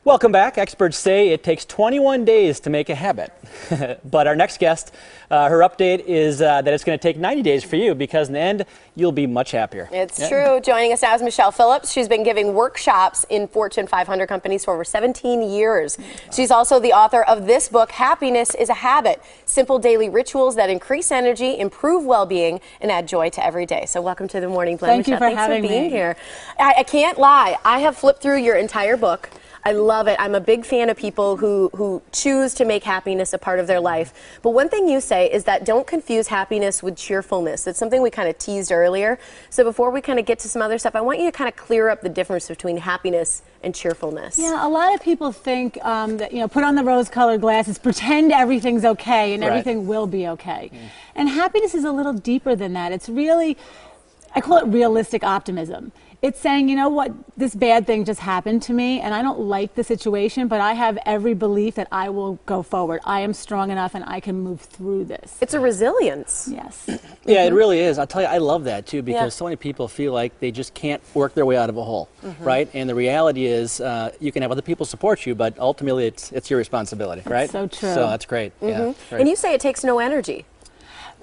Welcome back. Experts say it takes 21 days to make a habit. But our next guest, her update is that it's going to take 90 days for you, because in the end, you'll be much happier. It's true. Joining us now is Michelle Phillips. She's been giving workshops in Fortune 500 companies for over 17 years. She's also the author of this book, Happiness is a Habit, Simple Daily Rituals that Increase Energy, Improve Well-Being, and Add Joy to Every Day. So welcome to the Morning Blend, Michelle. Thanks for being here. I can't lie. I have flipped through your entire book. I love it. I'm a big fan of people who choose to make happiness a part of their life. But one thing you say is that don't confuse happiness with cheerfulness. It's something we kind of teased earlier. So before we kind of get to some other stuff, I want you to kind of clear up the difference between happiness and cheerfulness. Yeah, a lot of people think that, put on the rose-colored glasses, pretend everything's okay and everything will be okay. And happiness is a little deeper than that. It's really, I call it realistic optimism. It's saying, you know what, this bad thing just happened to me and I don't like the situation, but I have every belief that I will go forward. I am strong enough and I can move through this. It's a resilience. Yes. Yeah, it really is. I'll tell you, I love that too, because so many people feel like they just can't work their way out of a hole, right? And the reality is you can have other people support you, but ultimately it's your responsibility, right? So true. So that's great. Yeah, right. And you say it takes no energy.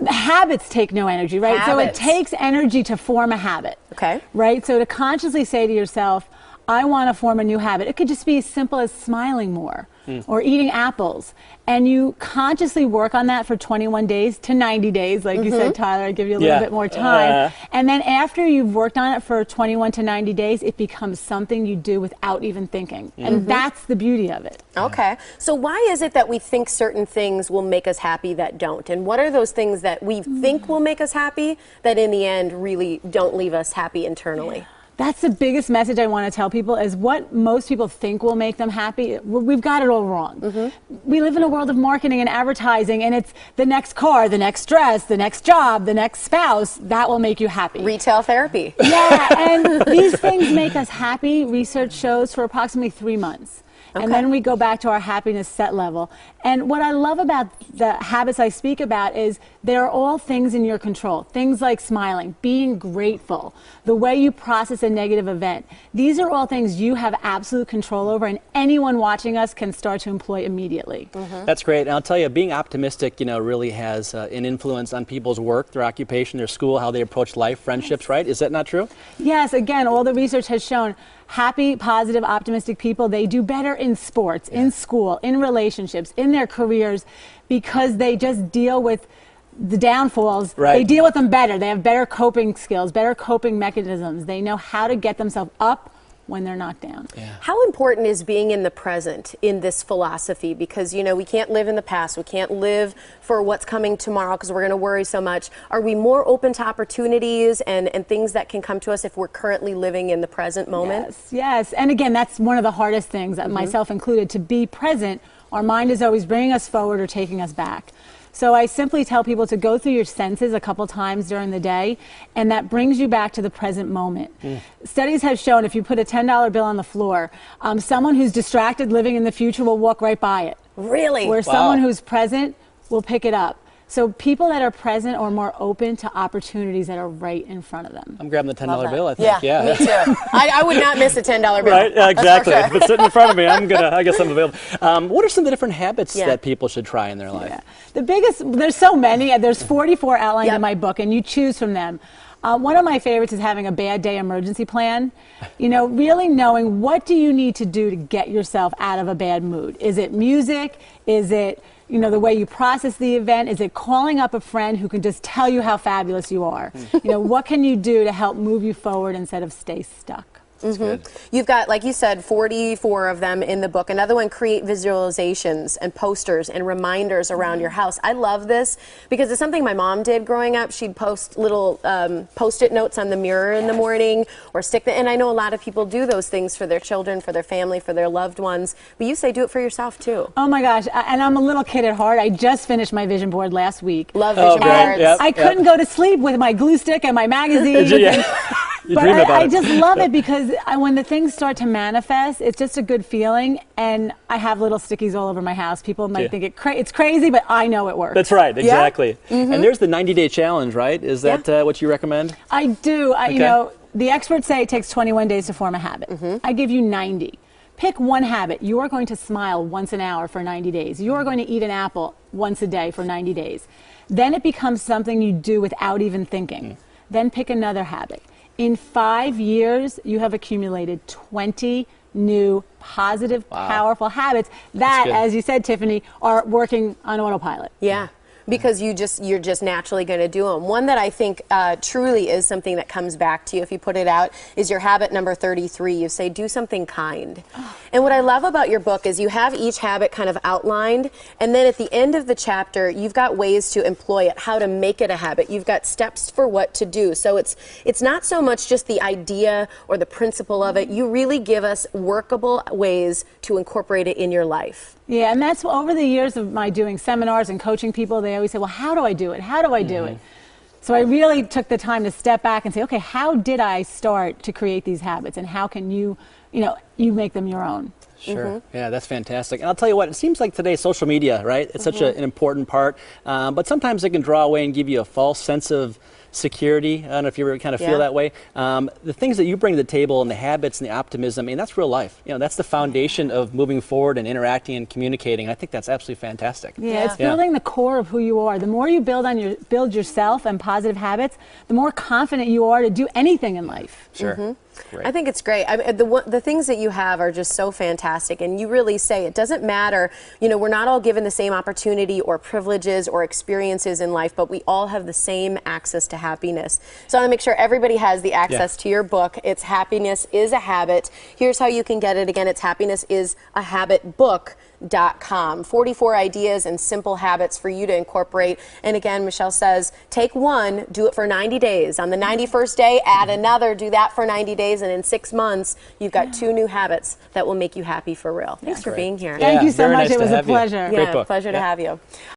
Habits take no energy, right? Habits. So it takes energy to form a habit. Okay. Right? So to consciously say to yourself, I want to form a new habit. It could just be as simple as smiling more or eating apples. And you consciously work on that for 21 days to 90 days. Like you said, Tyler, I give you a little bit more time. And then after you've worked on it for 21 to 90 days, it becomes something you do without even thinking. And that's the beauty of it. Okay. So why is it that we think certain things will make us happy that don't? And what are those things that we think will make us happy that in the end really don't leave us happy internally? That's the biggest message I want to tell people is what most people think will make them happy. We've got it all wrong. We live in a world of marketing and advertising, and it's the next car, the next dress, the next job, the next spouse, that will make you happy. Retail therapy. Yeah, and these things make us happy, research shows, for approximately 3 months. And then we go back to our happiness set level. And what I love about the habits I speak about is they're all things in your control. Things like smiling, being grateful, the way you process a negative event. These are all things you have absolute control over, and anyone watching us can start to employ immediately. That's great. And I'll tell you, being optimistic, really has an influence on people's work, their occupation, their school, how they approach life, friendships, right? Is that not true? Yes, again, all the research has shown happy, positive, optimistic people, they do better in sports, in school, in relationships, in their careers, because they just deal with the downfalls. They deal with them better. They have better coping skills, better coping mechanisms. They know how to get themselves up when they're knocked down. How important is being in the present in this philosophy? Because, we can't live in the past. We can't live for what's coming tomorrow because we're going to worry so much. Are we more open to opportunities and things that can come to us if we're currently living in the present moment? Yes, yes. And again, that's one of the hardest things, myself included, to be present. Our mind is always bringing us forward or taking us back. So I simply tell people to go through your senses a couple times during the day, and that brings you back to the present moment. Studies have shown if you put a $10 bill on the floor, someone who's distracted living in the future will walk right by it. Really? Where someone who's present will pick it up. So people that are present are more open to opportunities that are right in front of them. I'm grabbing the $10 bill, I think. Yeah, me too. I would not miss a $10 bill. Right, exactly. If it's sitting in front of me, I guess I'm available. What are some of the different habits that people should try in their life? The biggest, there's so many. There's 44 outlined in my book, and you choose from them. One of my favorites is having a bad day emergency plan. Really knowing what do you need to do to get yourself out of a bad mood. Is it music? Is it the way you process the event? Is it calling up a friend who can just tell you how fabulous you are? What can you do to help move you forward instead of stay stuck? You've got, like you said, 44 of them in the book. Another one, create visualizations and posters and reminders around your house. I love this because it's something my mom did growing up. She'd post little Post-it notes on the mirror in the morning or stick them. And I know a lot of people do those things for their children, for their family, for their loved ones. But you say do it for yourself, too. Oh, my gosh. And I'm a little kid at heart. I just finished my vision board last week. Love vision boards. I couldn't go to sleep with my glue stick and my magazines. But I just love it because when the things start to manifest, it's just a good feeling, and I have little stickies all over my house. People might think it's crazy, but I know it works. That's right, exactly. And there's the 90-day challenge, right? Is that what you recommend? I do. The experts say it takes 21 days to form a habit. I give you 90. pick one habit. You are going to smile once an hour for 90 days. You are going to eat an apple once a day for 90 days. Then it becomes something you do without even thinking. Then pick another habit. In 5 years, you have accumulated 20 new, positive, powerful habits that, as you said, Tiffany, are working on autopilot. Yeah. Because you're just naturally going to do them. One that I think truly is something that comes back to you if you put it out is your habit number 33. You say, do something kind. And what I love about your book is you have each habit kind of outlined, and then at the end of the chapter, you've got ways to employ it, how to make it a habit. You've got steps for what to do. So it's not so much just the idea or the principle of it. You really give us workable ways to incorporate it in your life. Yeah, and that's over the years of my doing seminars and coaching people, they always say, well, how do I do it? How do I do it? So I really took the time to step back and say, okay, how did I start to create these habits, and how can you make them your own? Sure. Yeah, that's fantastic. And I'll tell you what, it seems like today social media, right? It's such an important part, but sometimes it can draw away and give you a false sense of security. I don't know if you ever kind of feel that way. The things that you bring to the table and the habits and the optimism, I mean, that's real life. That's the foundation of moving forward and interacting and communicating. I think that's absolutely fantastic. Yeah, it's building the core of who you are. The more you build yourself and positive habits, the more confident you are to do anything in life. Sure. I think it's great. I mean, the things that you have are just so fantastic, and you really say it doesn't matter. We're not all given the same opportunity or privileges or experiences in life, but we all have the same access to happiness. So I want to make sure everybody has the access to your book. It's Happiness is a Habit. Here's how you can get it. Again, it's happinessisahabitbook.com. 44 ideas and simple habits for you to incorporate. And again, Michelle says, take one, do it for 90 days. On the 91st day, add another, do that for 90 days. And in 6 months, you've got 2 new habits that will make you happy for real. Thanks for being here. Thank you so much. Nice it was a have you. pleasure. Great book. Pleasure to have you.